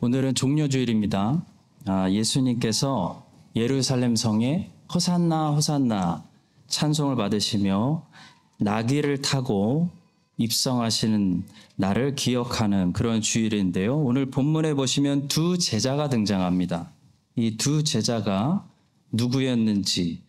오늘은 종려주일입니다. 예수님께서 예루살렘 성에 호산나 호산나 찬송을 받으시며 나귀를 타고 입성하시는 날을 기억하는 그런 주일인데요. 오늘 본문에 보시면 두 제자가 등장합니다. 이 두 제자가 누구였는지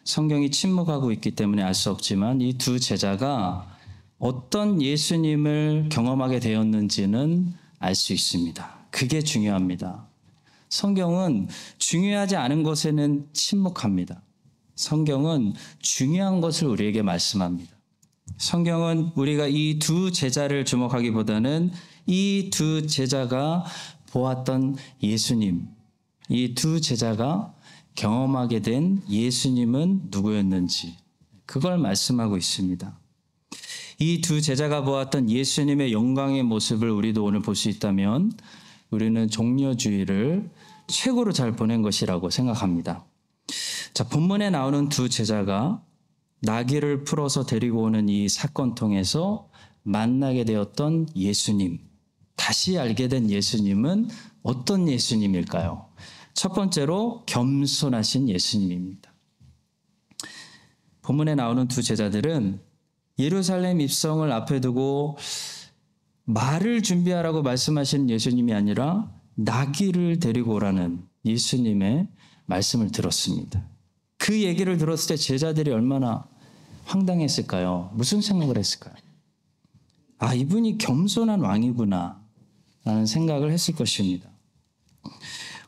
성경이 침묵하고 있기 때문에 알 수 없지만 이 두 제자가 어떤 예수님을 경험하게 되었는지는 알 수 있습니다. 그게 중요합니다. 성경은 중요하지 않은 것에는 침묵합니다. 성경은 중요한 것을 우리에게 말씀합니다. 성경은 우리가 이 두 제자를 주목하기보다는 이 두 제자가 보았던 예수님, 이 두 제자가 경험하게 된 예수님은 누구였는지 그걸 말씀하고 있습니다. 이 두 제자가 보았던 예수님의 영광의 모습을 우리도 오늘 볼 수 있다면 우리는 종려주일을 최고로 잘 보낸 것이라고 생각합니다. 자, 본문에 나오는 두 제자가 나귀를 풀어서 데리고 오는 이 사건 통해서 만나게 되었던 예수님, 다시 알게 된 예수님은 어떤 예수님일까요? 첫 번째로 겸손하신 예수님입니다. 본문에 나오는 두 제자들은 예루살렘 입성을 앞에 두고 말을 준비하라고 말씀하시는 예수님이 아니라 나귀를 데리고 오라는 예수님의 말씀을 들었습니다. 그 얘기를 들었을 때 제자들이 얼마나 황당했을까요? 무슨 생각을 했을까요? 아, 이분이 겸손한 왕이구나 라는 생각을 했을 것입니다.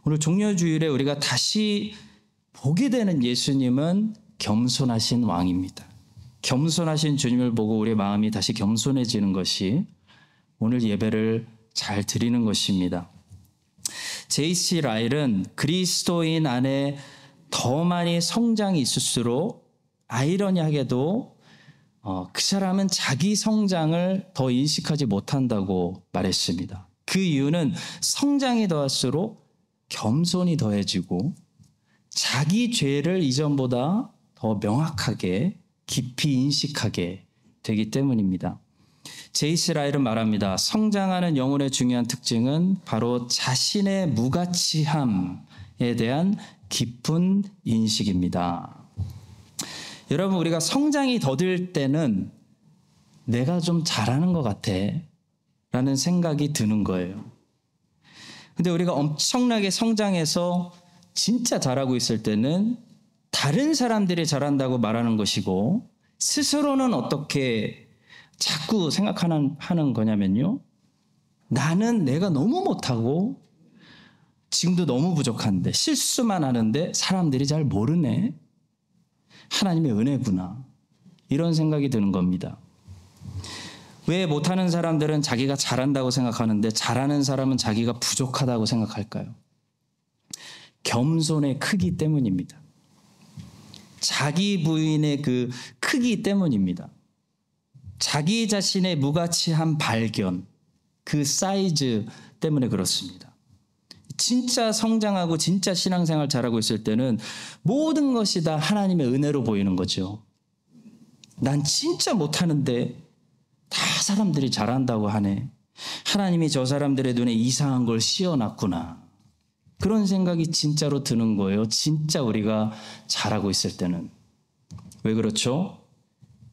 오늘 종려주일에 우리가 다시 보게 되는 예수님은 겸손하신 왕입니다. 겸손하신 주님을 보고 우리의 마음이 다시 겸손해지는 것이 오늘 예배를 잘 드리는 것입니다. J.C. 라일은 그리스도인 안에 더 많이 성장이 있을수록 아이러니하게도 그 사람은 자기 성장을 더 인식하지 못한다고 말했습니다. 그 이유는 성장이 더할수록 겸손이 더해지고 자기 죄를 이전보다 더 명확하게 깊이 인식하게 되기 때문입니다. 제이스 라일은 말합니다. 성장하는 영혼의 중요한 특징은 바로 자신의 무가치함에 대한 깊은 인식입니다. 여러분, 우리가 성장이 더딜 때는 내가 좀 잘하는 것 같아 라는 생각이 드는 거예요. 근데 우리가 엄청나게 성장해서 진짜 잘하고 있을 때는 다른 사람들이 잘한다고 말하는 것이고 스스로는 어떻게 자꾸 생각하는 거냐면요. 나는 내가 너무 못하고 지금도 너무 부족한데 실수만 하는데 사람들이 잘 모르네. 하나님의 은혜구나. 이런 생각이 드는 겁니다. 왜 못하는 사람들은 자기가 잘한다고 생각하는데 잘하는 사람은 자기가 부족하다고 생각할까요? 겸손의 크기 때문입니다. 자기 부인의 그 크기 때문입니다. 자기 자신의 무가치한 발견, 그 사이즈 때문에 그렇습니다. 진짜 성장하고 진짜 신앙생활 잘하고 있을 때는 모든 것이 다 하나님의 은혜로 보이는 거죠. 난 진짜 못하는데 다 사람들이 잘한다고 하네. 하나님이 저 사람들의 눈에 이상한 걸 씌워놨구나. 그런 생각이 진짜로 드는 거예요. 진짜 우리가 잘하고 있을 때는. 왜 그렇죠?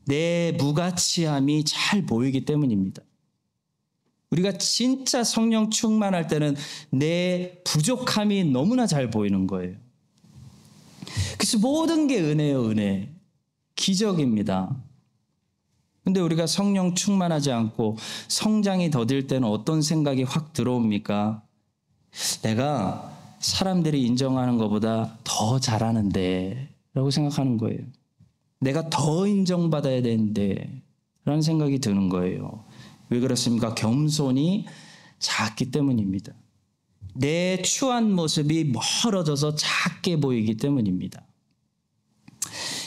내 무가치함이 잘 보이기 때문입니다. 우리가 진짜 성령 충만할 때는 내 부족함이 너무나 잘 보이는 거예요. 그래서 모든 게 은혜예요, 은혜. 기적입니다. 근데 우리가 성령 충만하지 않고 성장이 더딜 때는 어떤 생각이 확 들어옵니까? 내가 사람들이 인정하는 것보다 더 잘하는데 라고 생각하는 거예요. 내가 더 인정받아야 되는데 라는 생각이 드는 거예요. 왜 그렇습니까? 겸손이 작기 때문입니다. 내 추한 모습이 멀어져서 작게 보이기 때문입니다.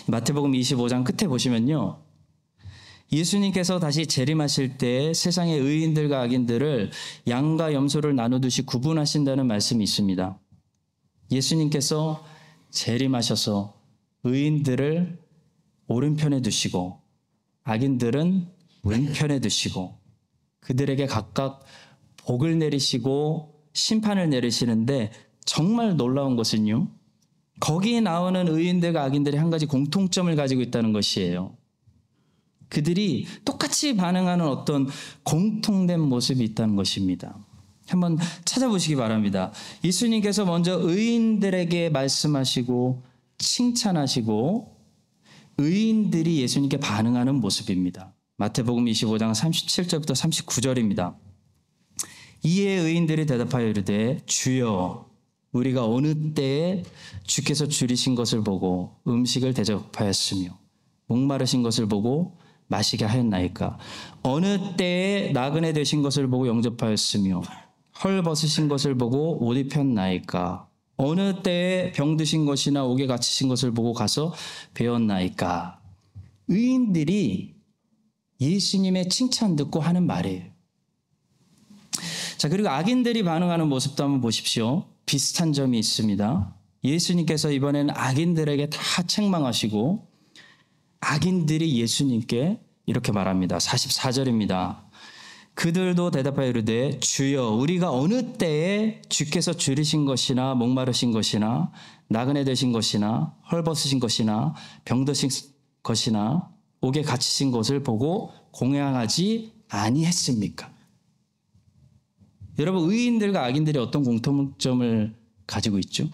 마태복음 25장 끝에 보시면요. 예수님께서 다시 재림하실 때 세상의 의인들과 악인들을 양과 염소를 나누듯이 구분하신다는 말씀이 있습니다. 예수님께서 재림하셔서 의인들을 오른편에 두시고 악인들은 왼편에 두시고 그들에게 각각 복을 내리시고 심판을 내리시는데 정말 놀라운 것은요. 거기에 나오는 의인들과 악인들이 한 가지 공통점을 가지고 있다는 것이에요. 그들이 똑같이 반응하는 어떤 공통된 모습이 있다는 것입니다. 한번 찾아보시기 바랍니다. 예수님께서 먼저 의인들에게 말씀하시고 칭찬하시고 의인들이 예수님께 반응하는 모습입니다. 마태복음 25장 37절부터 39절입니다. 이에 의인들이 대답하여 이르되 주여 우리가 어느 때에 주께서 줄이신 것을 보고 음식을 대접하였으며 목마르신 것을 보고 마시게 하였나이까? 어느 때에 나그네 되신 것을 보고 영접하였으며 헐 벗으신 것을 보고 옷 입혔나이까? 어느 때에 병드신 것이나 옥에 갇히신 것을 보고 가서 배웠나이까? 의인들이 예수님의 칭찬 듣고 하는 말이에요. 자, 그리고 악인들이 반응하는 모습도 한번 보십시오. 비슷한 점이 있습니다. 예수님께서 이번에는 악인들에게 다 책망하시고 악인들이 예수님께 이렇게 말합니다. 44절입니다. 그들도 대답하여 이르되 주여 우리가 어느 때에 주께서 줄이신 것이나 목마르신 것이나 나그네 되신 것이나 헐벗으신 것이나 병드신 것이나 옥에 갇히신 것을 보고 공양하지 아니했습니까? 여러분 의인들과 악인들이 어떤 공통점을 가지고 있죠?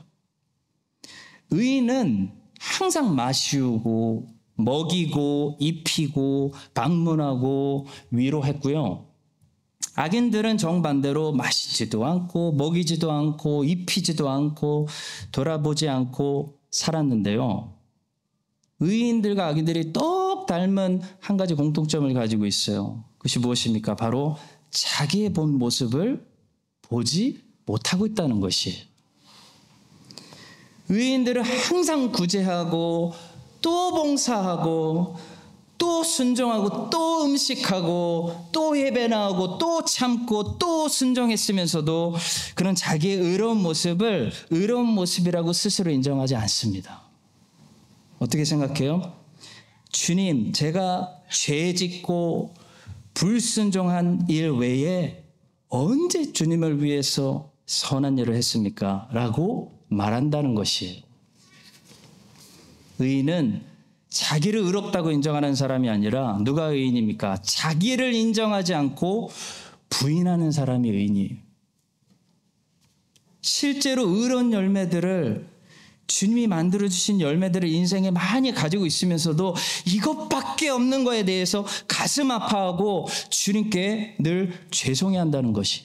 의인은 항상 마시우고 먹이고 입히고 방문하고 위로했고요. 악인들은 정반대로 마시지도 않고 먹이지도 않고 입히지도 않고 돌아보지 않고 살았는데요. 의인들과 악인들이 똑 닮은 한 가지 공통점을 가지고 있어요. 그것이 무엇입니까? 바로 자기의 본 모습을 보지 못하고 있다는 것이에요. 의인들은 항상 구제하고 또 봉사하고 또 순종하고 또 음식하고 또 예배 나오고 또 참고 또 순종했으면서도 그런 자기의 의로운 모습을 의로운 모습이라고 스스로 인정하지 않습니다. 어떻게 생각해요? 주님, 제가 죄 짓고 불순종한 일 외에 언제 주님을 위해서 선한 일을 했습니까? 라고 말한다는 것이에요. 의인은 자기를 의롭다고 인정하는 사람이 아니라 누가 의인입니까? 자기를 인정하지 않고 부인하는 사람이 의인이에요. 실제로 의로운 열매들을 주님이 만들어주신 열매들을 인생에 많이 가지고 있으면서도 이것밖에 없는 거에 대해서 가슴 아파하고 주님께 늘 죄송해한다는 것이,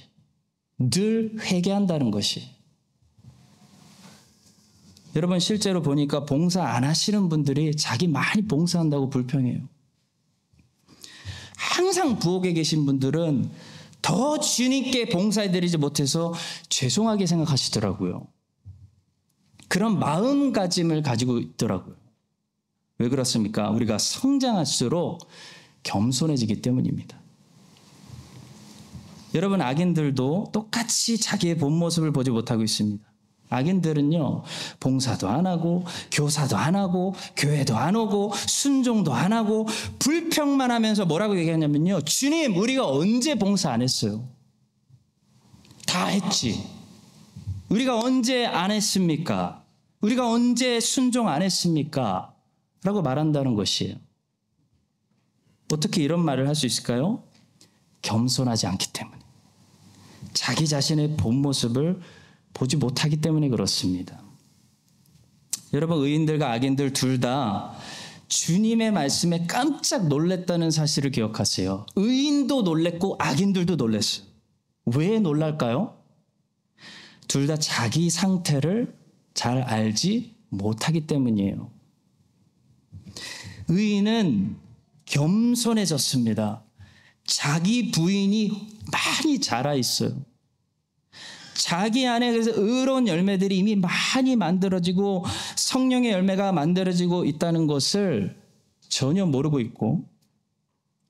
늘 회개한다는 것이. 여러분 실제로 보니까 봉사 안 하시는 분들이 자기 많이 봉사한다고 불평해요. 항상 부엌에 계신 분들은 더 주님께 봉사해드리지 못해서 죄송하게 생각하시더라고요. 그런 마음가짐을 가지고 있더라고요. 왜 그렇습니까? 우리가 성장할수록 겸손해지기 때문입니다. 여러분 악인들도 똑같이 자기의 본 모습을 보지 못하고 있습니다. 악인들은요, 봉사도 안 하고 교사도 안 하고 교회도 안 오고 순종도 안 하고 불평만 하면서 뭐라고 얘기하냐면요, 주님 우리가 언제 봉사 안 했어요? 다 했지. 우리가 언제 안 했습니까? 우리가 언제 순종 안 했습니까? 라고 말한다는 것이에요. 어떻게 이런 말을 할 수 있을까요? 겸손하지 않기 때문에. 자기 자신의 본 모습을 보지 못하기 때문에 그렇습니다. 여러분 의인들과 악인들 둘 다 주님의 말씀에 깜짝 놀랐다는 사실을 기억하세요. 의인도 놀랬고 악인들도 놀랐어요. 왜 놀랄까요? 둘 다 자기 상태를 잘 알지 못하기 때문이에요. 의인은 겸손해졌습니다. 자기 부인이 많이 자라 있어요. 자기 안에 그래서 의로운 열매들이 이미 많이 만들어지고 성령의 열매가 만들어지고 있다는 것을 전혀 모르고 있고,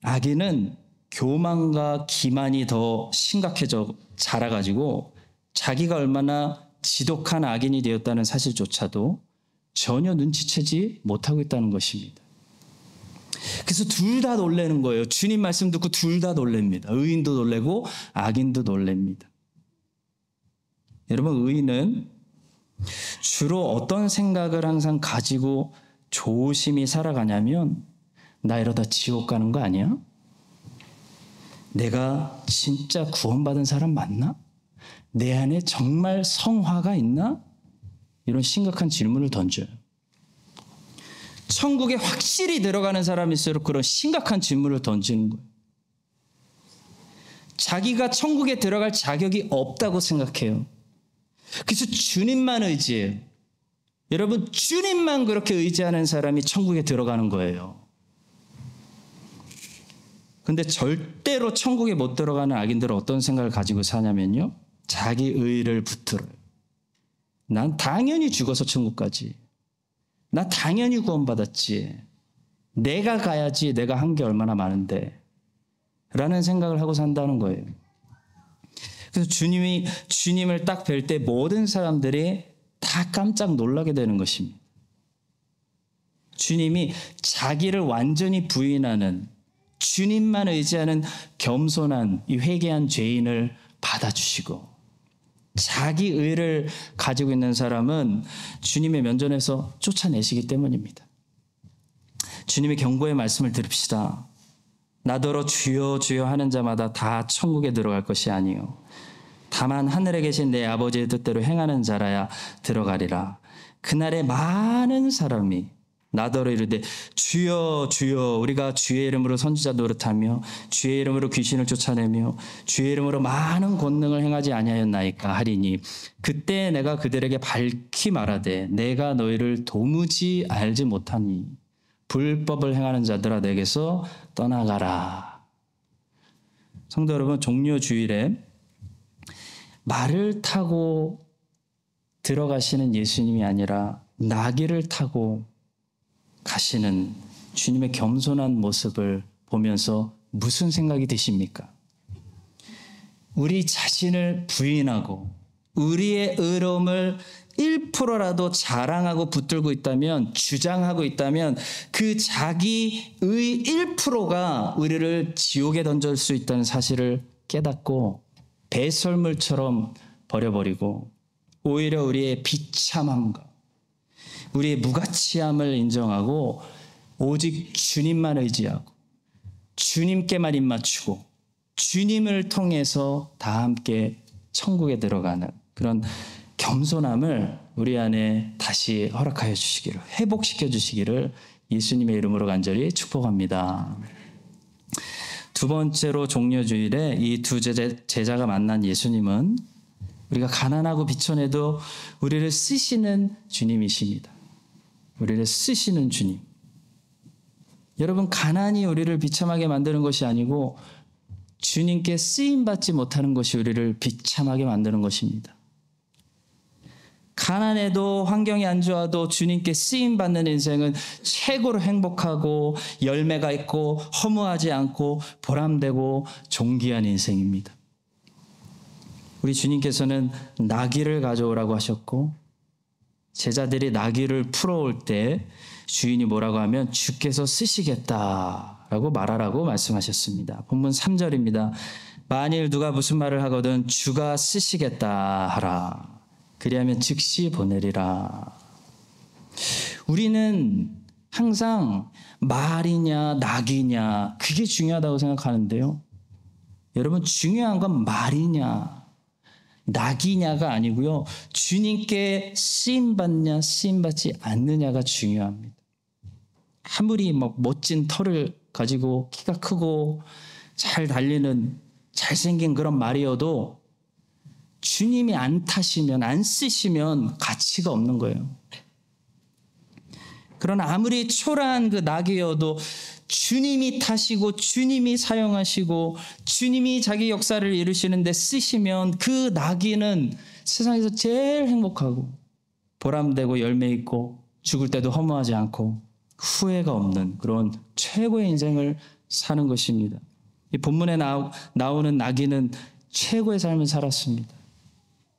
악인은 교만과 기만이 더 심각해져 자라가지고 자기가 얼마나 지독한 악인이 되었다는 사실조차도 전혀 눈치채지 못하고 있다는 것입니다. 그래서 둘 다 놀라는 거예요. 주님 말씀 듣고 둘 다 놀랍니다. 의인도 놀라고 악인도 놀랍니다. 여러분, 의인은 주로 어떤 생각을 항상 가지고 조심히 살아가냐면, 나 이러다 지옥 가는 거 아니야? 내가 진짜 구원받은 사람 맞나? 내 안에 정말 성화가 있나? 이런 심각한 질문을 던져요. 천국에 확실히 들어가는 사람일수록 그런 심각한 질문을 던지는 거예요. 자기가 천국에 들어갈 자격이 없다고 생각해요. 그래서 주님만 의지해요. 여러분, 주님만 그렇게 의지하는 사람이 천국에 들어가는 거예요. 근데 절대로 천국에 못 들어가는 악인들은 어떤 생각을 가지고 사냐면요, 자기 의의를 붙들어요. 난 당연히 죽어서 천국 가지. 나 당연히 구원받았지. 내가 가야지. 내가 한 게 얼마나 많은데. 라는 생각을 하고 산다는 거예요. 그래서 주님을 딱 뵐 때 모든 사람들이 다 깜짝 놀라게 되는 것입니다. 주님이 자기를 완전히 부인하는, 주님만 의지하는 겸손한 이 회개한 죄인을 받아주시고, 자기 의를 가지고 있는 사람은 주님의 면전에서 쫓아내시기 때문입니다. 주님의 경고의 말씀을 들읍시다. 나더러 주여 주여 하는 자마다 다 천국에 들어갈 것이 아니요 다만 하늘에 계신 내 아버지의 뜻대로 행하는 자라야 들어가리라. 그날에 많은 사람이 나더러 이르되 주여 주여 우리가 주의 이름으로 선지자 노릇하며 주의 이름으로 귀신을 쫓아내며 주의 이름으로 많은 권능을 행하지 아니하였나이까 하리니 그때 내가 그들에게 밝히 말하되 내가 너희를 도무지 알지 못하니 불법을 행하는 자들아 내게서 떠나가라. 성도 여러분, 종려 주일에 말을 타고 들어가시는 예수님이 아니라 나귀를 타고 가시는 주님의 겸손한 모습을 보면서 무슨 생각이 드십니까? 우리 자신을 부인하고 우리의 의로움을 1%라도 자랑하고 붙들고 있다면, 주장하고 있다면 그 자기의 1%가 우리를 지옥에 던질 수 있다는 사실을 깨닫고 배설물처럼 버려버리고 오히려 우리의 비참함과 우리의 무가치함을 인정하고 오직 주님만 의지하고 주님께만 입맞추고 주님을 통해서 다 함께 천국에 들어가는 그런 겸손함을 우리 안에 다시 허락하여 주시기를, 회복시켜 주시기를 예수님의 이름으로 간절히 축복합니다. 두 번째로 종려주일에 이 두 제자가 만난 예수님은 우리가 가난하고 비천해도 우리를 쓰시는 주님이십니다. 우리를 쓰시는 주님. 여러분, 가난이 우리를 비참하게 만드는 것이 아니고 주님께 쓰임받지 못하는 것이 우리를 비참하게 만드는 것입니다. 가난해도 환경이 안 좋아도 주님께 쓰임받는 인생은 최고로 행복하고 열매가 있고 허무하지 않고 보람되고 존귀한 인생입니다. 우리 주님께서는 나귀를 가져오라고 하셨고 제자들이 나귀를 풀어올 때 주인이 뭐라고 하면 주께서 쓰시겠다라고 말하라고 말씀하셨습니다. 본문 3절입니다. 만일 누가 무슨 말을 하거든 주가 쓰시겠다 하라. 그리하면 즉시 보내리라. 우리는 항상 말이냐 낙이냐 그게 중요하다고 생각하는데요. 여러분, 중요한 건 말이냐 낙이냐가 아니고요. 주님께 쓰임받냐 쓰임받지 않느냐가 중요합니다. 아무리 멋진 털을 가지고 키가 크고 잘 달리는 잘생긴 그런 말이어도 주님이 안 타시면, 안 쓰시면 가치가 없는 거예요. 그러나 아무리 초라한 그 낙이어도 주님이 타시고 주님이 사용하시고 주님이 자기 역사를 이루시는데 쓰시면 그 낙이는 세상에서 제일 행복하고 보람되고 열매 있고 죽을 때도 허무하지 않고 후회가 없는 그런 최고의 인생을 사는 것입니다. 이 본문에 나오는 낙이는 최고의 삶을 살았습니다.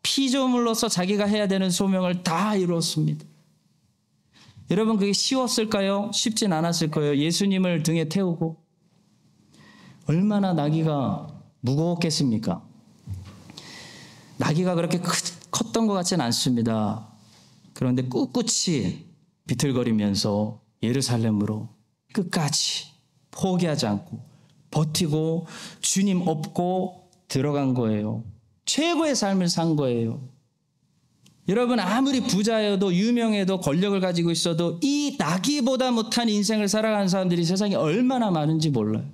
피조물로서 자기가 해야 되는 소명을 다 이루었습니다. 여러분, 그게 쉬웠을까요? 쉽진 않았을 거예요. 예수님을 등에 태우고 얼마나 나귀가 무거웠겠습니까? 나귀가 그렇게 컸던 것 같지는 않습니다. 그런데 꿋꿋이 비틀거리면서 예루살렘으로 끝까지 포기하지 않고 버티고 주님 업고 들어간 거예요. 최고의 삶을 산 거예요. 여러분, 아무리 부자여도 유명해도 권력을 가지고 있어도 이 나귀보다 못한 인생을 살아가는 사람들이 세상에 얼마나 많은지 몰라요.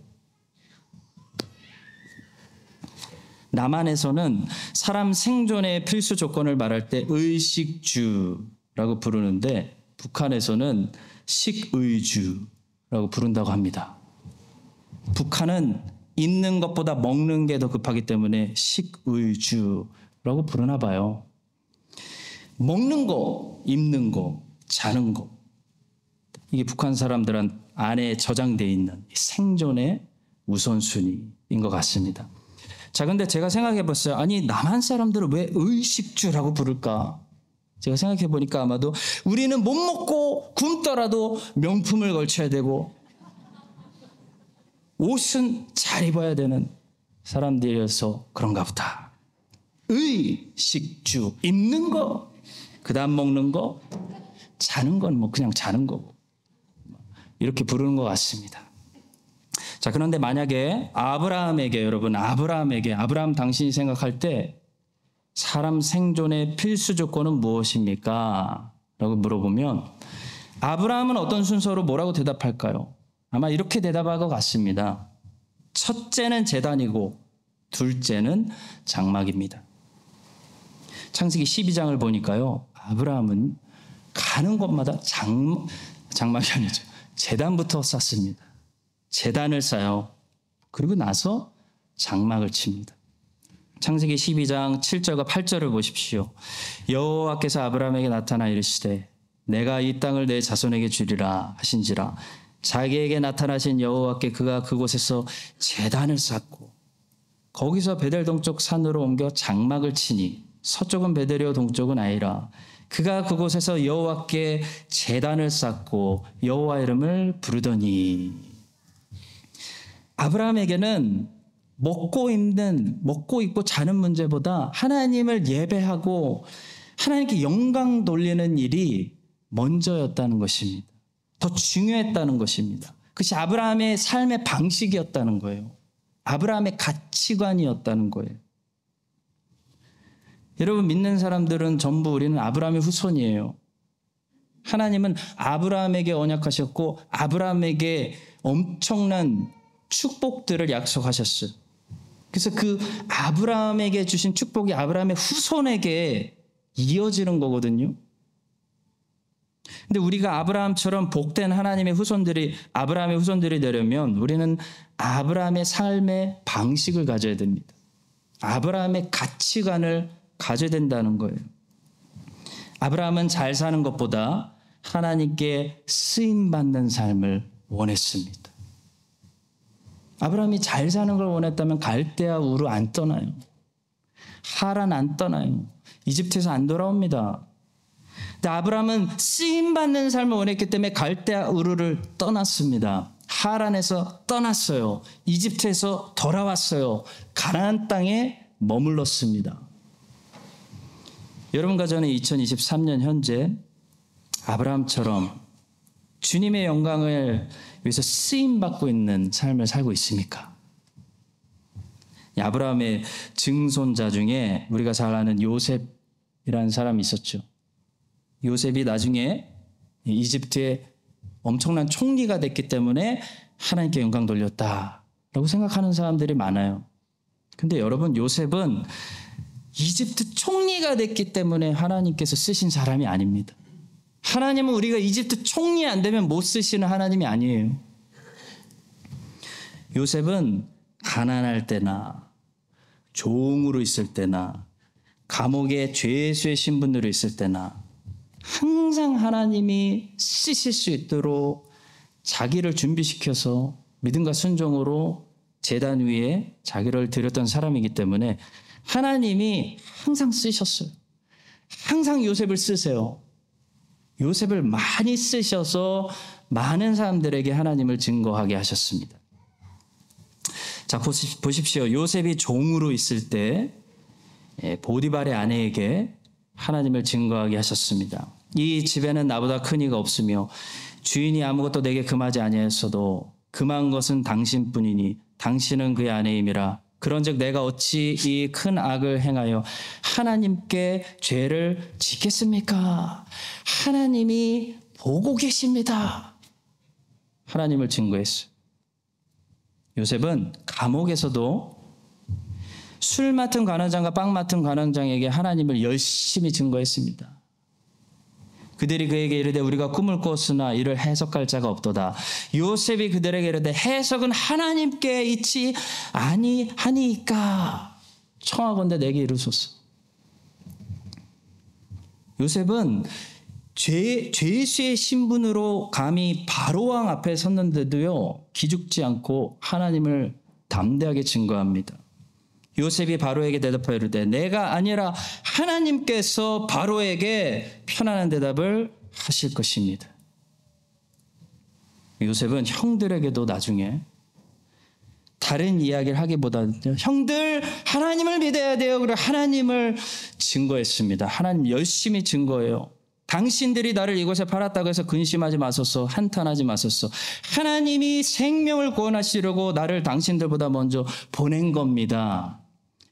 남한에서는 사람 생존의 필수 조건을 말할 때 의식주라고 부르는데 북한에서는 식의주라고 부른다고 합니다. 북한은 있는 것보다 먹는 게 더 급하기 때문에 식의주라고 부르나 봐요. 먹는 거, 입는 거, 자는 거. 이게 북한 사람들 안에 저장되어 있는 생존의 우선순위인 것 같습니다. 자, 근데 제가 생각해 봤어요. 아니, 남한 사람들은 왜 의식주라고 부를까? 제가 생각해 보니까 아마도 우리는 못 먹고 굶더라도 명품을 걸쳐야 되고 옷은 잘 입어야 되는 사람들이어서 그런가 보다. 의식주, 입는 거, 그 다음 먹는 거, 자는 건 뭐 그냥 자는 거고 이렇게 부르는 것 같습니다. 자, 그런데 만약에 아브라함에게, 여러분, 아브라함 당신이 생각할 때 사람 생존의 필수 조건은 무엇입니까? 라고 물어보면 아브라함은 어떤 순서로 뭐라고 대답할까요? 아마 이렇게 대답할 것 같습니다. 첫째는 제단이고 둘째는 장막입니다. 창세기 12장을 보니까요, 아브라함은 가는 곳마다 장막이 아니죠. 제단부터 쌓습니다. 제단을 쌓아요. 그리고 나서 장막을 칩니다. 창세기 12장 7절과 8절을 보십시오. 여호와께서 아브라함에게 나타나 이르시되 내가 이 땅을 내 자손에게 주리라 하신지라. 자기에게 나타나신 여호와께 그가 그곳에서 제단을 쌓고 거기서 베델 동쪽 산으로 옮겨 장막을 치니 서쪽은 베델이요 동쪽은 아이라. 그가 그곳에서 여호와께 제단을 쌓고 여호와 이름을 부르더니. 아브라함에게는 먹고 입고 자는 문제보다 하나님을 예배하고 하나님께 영광 돌리는 일이 먼저였다는 것입니다. 더 중요했다는 것입니다. 그것이 아브라함의 삶의 방식이었다는 거예요. 아브라함의 가치관이었다는 거예요. 여러분, 믿는 사람들은 전부 우리는 아브라함의 후손이에요. 하나님은 아브라함에게 언약하셨고 아브라함에게 엄청난 축복들을 약속하셨어요. 그래서 그 아브라함에게 주신 축복이 아브라함의 후손에게 이어지는 거거든요. 근데 우리가 아브라함처럼 복된 하나님의 후손들이, 아브라함의 후손들이 되려면 우리는 아브라함의 삶의 방식을 가져야 됩니다. 아브라함의 가치관을 가져야 된다는 거예요. 아브라함은 잘 사는 것보다 하나님께 쓰임받는 삶을 원했습니다. 아브라함이 잘 사는 걸 원했다면 갈대아 우르 안 떠나요. 하란 안 떠나요. 이집트에서 안 돌아옵니다. 근데 아브라함은 쓰임받는 삶을 원했기 때문에 갈대아 우르를 떠났습니다. 하란에서 떠났어요. 이집트에서 돌아왔어요. 가나안 땅에 머물렀습니다. 여러분과 저는 2023년 현재 아브라함처럼 주님의 영광을 위해서 쓰임받고 있는 삶을 살고 있습니까? 아브라함의 증손자 중에 우리가 잘 아는 요셉이라는 사람이 있었죠. 요셉이 나중에 이집트의 엄청난 총리가 됐기 때문에 하나님께 영광 돌렸다라고 생각하는 사람들이 많아요. 근데 여러분, 요셉은 이집트 총리가 됐기 때문에 하나님께서 쓰신 사람이 아닙니다. 하나님은 우리가 이집트 총리 안 되면 못 쓰시는 하나님이 아니에요. 요셉은 가난할 때나 종으로 있을 때나 감옥에 죄수의 신분으로 있을 때나 항상 하나님이 쓰실 수 있도록 자기를 준비시켜서 믿음과 순종으로 제단 위에 자기를 드렸던 사람이기 때문에 하나님이 항상 쓰셨어요. 항상 요셉을 쓰세요. 요셉을 많이 쓰셔서 많은 사람들에게 하나님을 증거하게 하셨습니다. 자, 보십시오. 요셉이 종으로 있을 때 보디발의 아내에게 하나님을 증거하게 하셨습니다. 이 집에는 나보다 큰 이가 없으며 주인이 아무것도 내게 금하지 아니하였어도 금한 것은 당신뿐이니 당신은 그의 아내임이라. 그런즉 내가 어찌 이 큰 악을 행하여 하나님께 죄를 짓겠습니까? 하나님이 보고 계십니다. 하나님을 증거했어요. 요셉은 감옥에서도 술 맡은 관원장과 빵 맡은 관원장에게 하나님을 열심히 증거했습니다. 그들이 그에게 이르되 우리가 꿈을 꾸었으나 이를 해석할 자가 없도다. 요셉이 그들에게 이르되 해석은 하나님께 있지 아니하니까 청하건대 내게 이르소서. 요셉은 죄수의 신분으로 감히 바로왕 앞에 섰는데도요 기죽지 않고 하나님을 담대하게 증거합니다. 요셉이 바로에게 대답하여 이르되 내가 아니라 하나님께서 바로에게 편안한 대답을 하실 것입니다. 요셉은 형들에게도 나중에 다른 이야기를 하기보다는 형들 하나님을 믿어야 돼요. 그리고 하나님을 증거했습니다. 하나님 열심히 증거해요. 당신들이 나를 이곳에 팔았다고 해서 근심하지 마소서, 한탄하지 마소서. 하나님이 생명을 구원하시려고 나를 당신들보다 먼저 보낸 겁니다.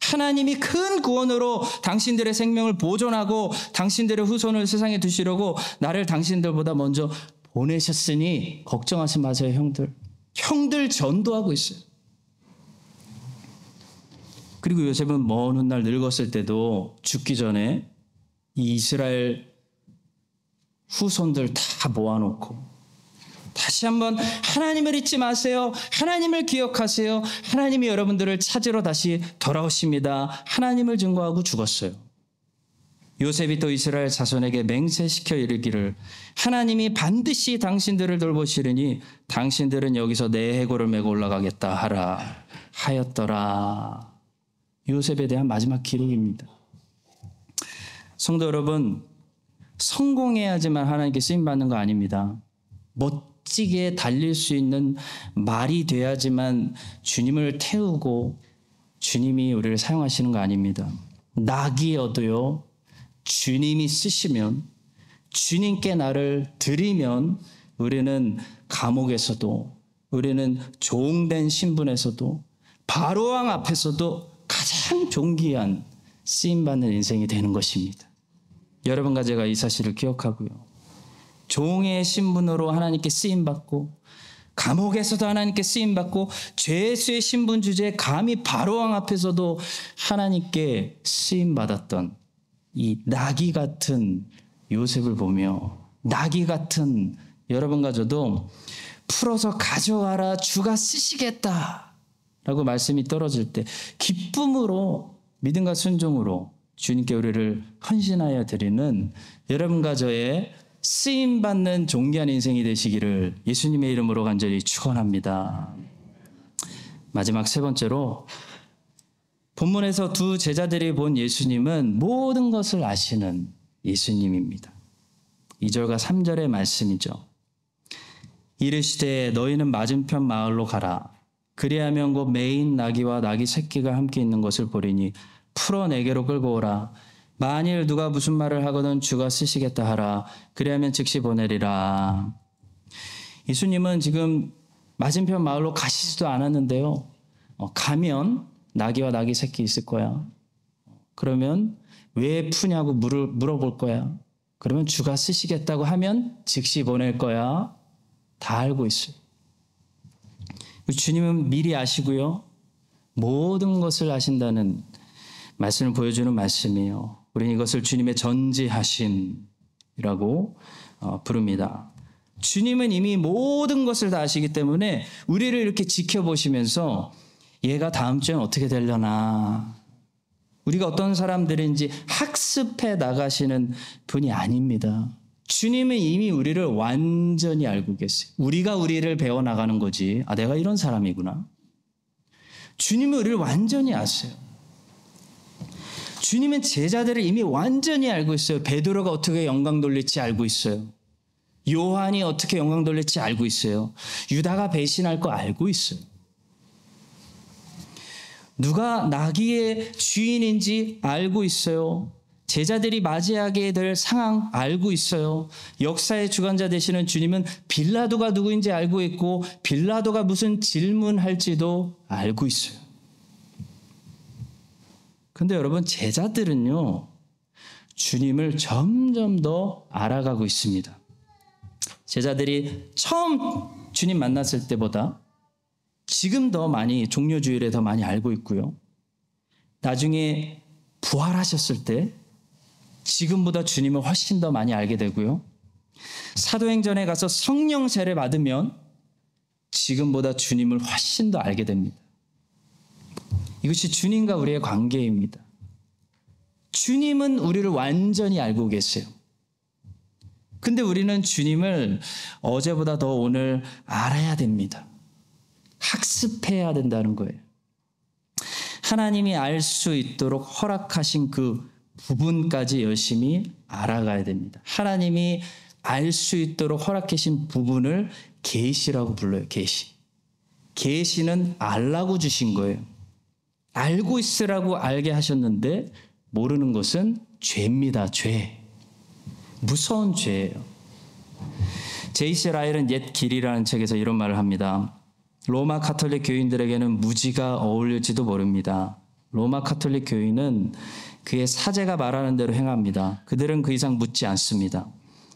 하나님이 큰 구원으로 당신들의 생명을 보존하고 당신들의 후손을 세상에 두시려고 나를 당신들보다 먼저 보내셨으니 걱정하지 마세요, 형들. 형들 전도하고 있어요. 그리고 요셉은 먼 훗날 늙었을 때도 죽기 전에 이 이스라엘 후손들 다 모아놓고 다시 한번 하나님을 잊지 마세요. 하나님을 기억하세요. 하나님이 여러분들을 찾으러 다시 돌아오십니다. 하나님을 증거하고 죽었어요. 요셉이 또 이스라엘 자손에게 맹세시켜 이르기를 하나님이 반드시 당신들을 돌보시리니 당신들은 여기서 내 해골을 메고 올라가겠다 하라 하였더라. 요셉에 대한 마지막 기록입니다. 성도 여러분, 성공해야지만 하나님께 쓰임받는 거 아닙니다. 멋지게 달릴 수 있는 말이 돼야지만 주님을 태우고 주님이 우리를 사용하시는 거 아닙니다. 낙이어도요, 주님이 쓰시면, 주님께 나를 드리면 우리는 감옥에서도, 우리는 종된 신분에서도, 바로왕 앞에서도 가장 존귀한 쓰임받는 인생이 되는 것입니다. 여러분과 제가 이 사실을 기억하고요. 종의 신분으로 하나님께 쓰임받고 감옥에서도 하나님께 쓰임받고 죄수의 신분 주제에 감히 바로왕 앞에서도 하나님께 쓰임받았던 이 나귀 같은 요셉을 보며 나귀 같은 여러분과 저도 풀어서 가져와라 주가 쓰시겠다 라고 말씀이 떨어질 때 기쁨으로 믿음과 순종으로 주님께 우리를 헌신하여 드리는 여러분과 저의 쓰임받는 존귀한 인생이 되시기를 예수님의 이름으로 간절히 축원합니다. 마지막 세 번째로 본문에서 두 제자들이 본 예수님은 모든 것을 아시는 예수님입니다. 2절과 3절의 말씀이죠. 이르시되 너희는 맞은편 마을로 가라. 그리하면 곧 매인 나귀와 나귀 새끼가 함께 있는 것을 보리니 풀어 내게로 끌고 오라. 만일 누가 무슨 말을 하거든 주가 쓰시겠다 하라. 그리하면 즉시 보내리라. 예수님은 지금 맞은편 마을로 가시지도 않았는데요. 가면 나귀와 나귀 새끼 있을 거야. 그러면 왜 푸냐고 물어볼 거야. 그러면 주가 쓰시겠다고 하면 즉시 보낼 거야. 다 알고 있어요. 주님은 미리 아시고요. 모든 것을 아신다는 말씀을 보여주는 말씀이에요. 우리는 이것을 주님의 전지하심이라고 부릅니다. 주님은 이미 모든 것을 다 아시기 때문에 우리를 이렇게 지켜보시면서 얘가 다음 주엔 어떻게 되려나, 우리가 어떤 사람들인지 학습해 나가시는 분이 아닙니다. 주님은 이미 우리를 완전히 알고 계세요. 우리가 우리를 배워나가는 거지. 아, 내가 이런 사람이구나. 주님은 우리를 완전히 아세요. 주님은 제자들을 이미 완전히 알고 있어요. 베드로가 어떻게 영광 돌릴지 알고 있어요. 요한이 어떻게 영광 돌릴지 알고 있어요. 유다가 배신할 거 알고 있어요. 누가 나귀의 주인인지 알고 있어요. 제자들이 맞이하게 될 상황 알고 있어요. 역사의 주관자 되시는 주님은 빌라도가 누구인지 알고 있고 빌라도가 무슨 질문할지도 알고 있어요. 근데 여러분, 제자들은요, 주님을 점점 더 알아가고 있습니다. 제자들이 처음 주님 만났을 때보다 지금 더 많이, 종료주일에 더 많이 알고 있고요. 나중에 부활하셨을 때 지금보다 주님을 훨씬 더 많이 알게 되고요. 사도행전에 가서 성령 세례 받으면 지금보다 주님을 훨씬 더 알게 됩니다. 이것이 주님과 우리의 관계입니다. 주님은 우리를 완전히 알고 계세요. 근데 우리는 주님을 어제보다 더 오늘 알아야 됩니다. 학습해야 된다는 거예요. 하나님이 알 수 있도록 허락하신 그 부분까지 열심히 알아가야 됩니다. 하나님이 알 수 있도록 허락하신 부분을 계시라고 불러요. 계시. 계시는 알라고 주신 거예요. 알고 있으라고 알게 하셨는데 모르는 것은 죄입니다. 죄. 무서운 죄예요. 제이시 라일은 옛 길이라는 책에서 이런 말을 합니다. 로마 가톨릭 교인들에게는 무지가 어울릴지도 모릅니다. 로마 가톨릭 교인은 그의 사제가 말하는 대로 행합니다. 그들은 그 이상 묻지 않습니다.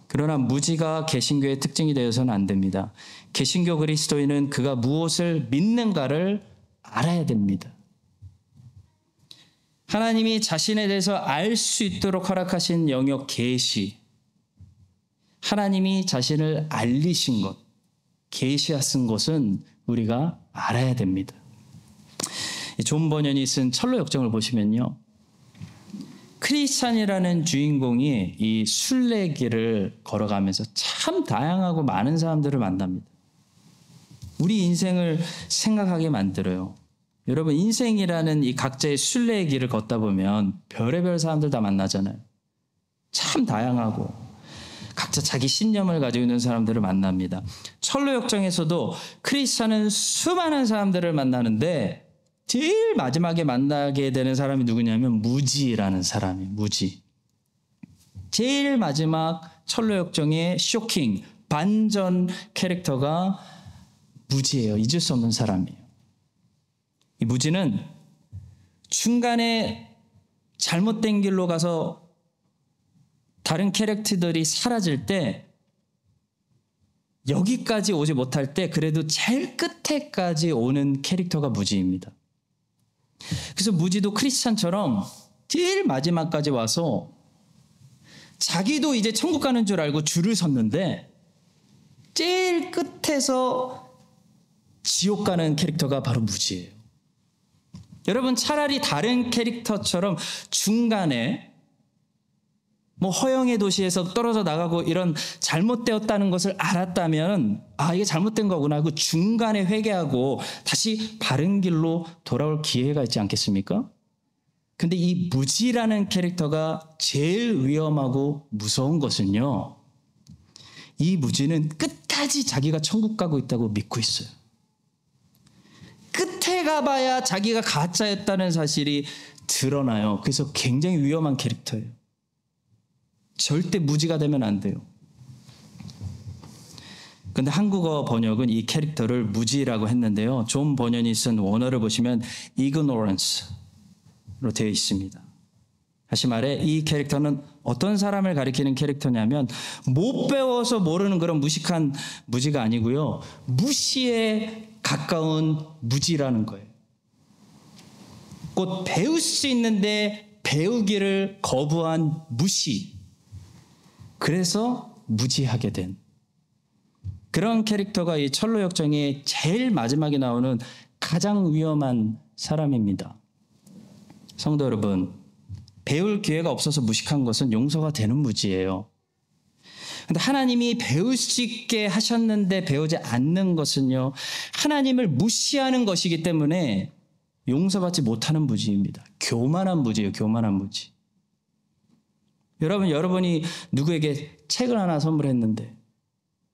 그러나 무지가 개신교의 특징이 되어서는 안 됩니다. 개신교 그리스도인은 그가 무엇을 믿는가를 알아야 됩니다. 하나님이 자신에 대해서 알 수 있도록 허락하신 영역 계시, 하나님이 자신을 알리신 것, 계시하신 것은 우리가 알아야 됩니다. 존 버년이 쓴 철로 역정을 보시면요, 크리스찬이라는 주인공이 이 순례길을 걸어가면서 참 다양하고 많은 사람들을 만납니다. 우리 인생을 생각하게 만들어요. 여러분, 인생이라는 이 각자의 순례의 길을 걷다 보면 별의별 사람들 다 만나잖아요. 참 다양하고 각자 자기 신념을 가지고 있는 사람들을 만납니다. 철로역정에서도 크리스찬은 수많은 사람들을 만나는데 제일 마지막에 만나게 되는 사람이 누구냐면 무지라는 사람이에요. 무지. 제일 마지막 철로역정의 쇼킹, 반전 캐릭터가 무지예요. 잊을 수 없는 사람이에요. 이 무지는 중간에 잘못된 길로 가서 다른 캐릭터들이 사라질 때, 여기까지 오지 못할 때 그래도 제일 끝에까지 오는 캐릭터가 무지입니다. 그래서 무지도 크리스찬처럼 제일 마지막까지 와서 자기도 이제 천국 가는 줄 알고 줄을 섰는데 제일 끝에서 지옥 가는 캐릭터가 바로 무지예요. 여러분, 차라리 다른 캐릭터처럼 중간에 허영의 도시에서 떨어져 나가고 이런 잘못되었다는 것을 알았다면, 아, 이게 잘못된 거구나 하고 중간에 회개하고 다시 바른 길로 돌아올 기회가 있지 않겠습니까? 근데 이 무지라는 캐릭터가 제일 위험하고 무서운 것은요, 이 무지는 끝까지 자기가 천국 가고 있다고 믿고 있어요. 끝에 가봐야 자기가 가짜였다는 사실이 드러나요. 그래서 굉장히 위험한 캐릭터예요. 절대 무지가 되면 안 돼요. 근데 한국어 번역은 이 캐릭터를 무지라고 했는데요, 존 버년이 쓴 원어를 보시면 ignorance로 되어 있습니다. 다시 말해, 이 캐릭터는 어떤 사람을 가리키는 캐릭터냐면 못 배워서 모르는 그런 무식한 무지가 아니고요, 무시에 가까운 무지라는 거예요. 곧 배울 수 있는데 배우기를 거부한 무시. 그래서 무지하게 된 그런 캐릭터가 이 철로역정의 제일 마지막에 나오는 가장 위험한 사람입니다. 성도 여러분, 배울 기회가 없어서 무식한 것은 용서가 되는 무지예요. 근데 하나님이 배울 수 있게 하셨는데 배우지 않는 것은요, 하나님을 무시하는 것이기 때문에 용서받지 못하는 무지입니다. 교만한 무지예요. 교만한 무지. 여러분, 여러분이 누구에게 책을 하나 선물했는데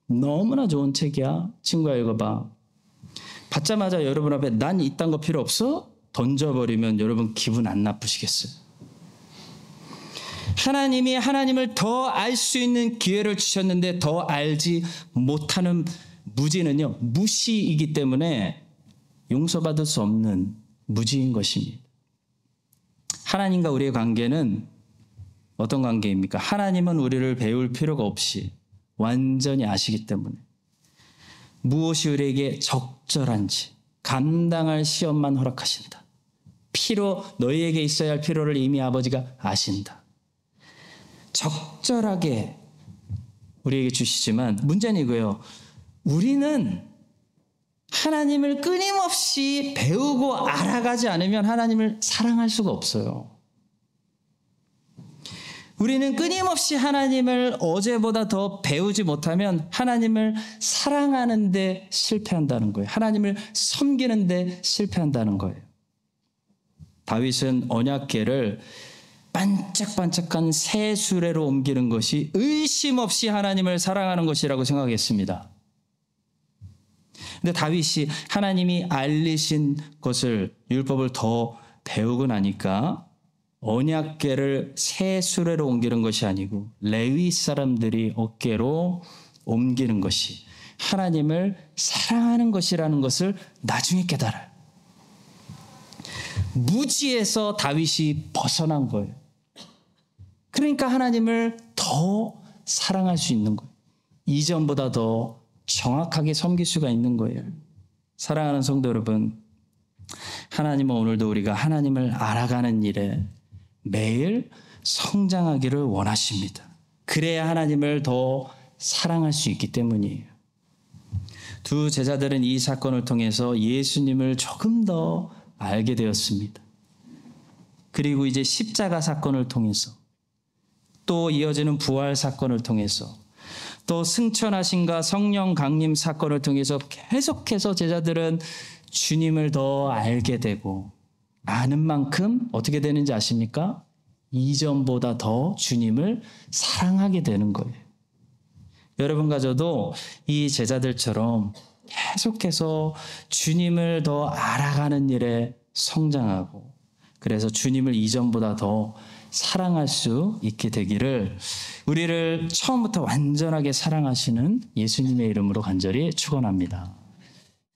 너무나 좋은 책이야, 친구야 읽어봐. 받자마자 여러분 앞에 난 이딴 거 필요 없어? 던져버리면 여러분 기분 안 나쁘시겠어요? 하나님이 하나님을 더 알 수 있는 기회를 주셨는데 더 알지 못하는 무지는요, 무시이기 때문에 용서받을 수 없는 무지인 것입니다. 하나님과 우리의 관계는 어떤 관계입니까? 하나님은 우리를 배울 필요가 없이 완전히 아시기 때문에 무엇이 우리에게 적절한지 감당할 시험만 허락하신다. 너희에게 있어야 할 필요를 이미 아버지가 아신다. 적절하게 우리에게 주시지만 문제는 이거예요. 우리는 하나님을 끊임없이 배우고 알아가지 않으면 하나님을 사랑할 수가 없어요. 우리는 끊임없이 하나님을 어제보다 더 배우지 못하면 하나님을 사랑하는 데 실패한다는 거예요. 하나님을 섬기는 데 실패한다는 거예요. 다윗은 언약궤를 반짝반짝한 새 수레로 옮기는 것이 의심 없이 하나님을 사랑하는 것이라고 생각했습니다. 근데 다윗이 하나님이 알리신 것을, 율법을 더 배우고 나니까 언약궤를 새 수레로 옮기는 것이 아니고 레위 사람들이 어깨로 옮기는 것이 하나님을 사랑하는 것이라는 것을 나중에 깨달아요. 무지에서 다윗이 벗어난 거예요. 그러니까 하나님을 더 사랑할 수 있는 거예요. 이전보다 더 정확하게 섬길 수가 있는 거예요. 사랑하는 성도 여러분, 하나님은 오늘도 우리가 하나님을 알아가는 일에 매일 성장하기를 원하십니다. 그래야 하나님을 더 사랑할 수 있기 때문이에요. 두 제자들은 이 사건을 통해서 예수님을 조금 더 알게 되었습니다. 그리고 이제 십자가 사건을 통해서 또 이어지는 부활 사건을 통해서 또 승천하심과 성령 강림 사건을 통해서 계속해서 제자들은 주님을 더 알게 되고 아는 만큼 어떻게 되는지 아십니까? 이전보다 더 주님을 사랑하게 되는 거예요. 여러분과 저도 이 제자들처럼 계속해서 주님을 더 알아가는 일에 성장하고 그래서 주님을 이전보다 더 사랑할 수 있게 되기를 우리를 처음부터 완전하게 사랑하시는 예수님의 이름으로 간절히 축원합니다.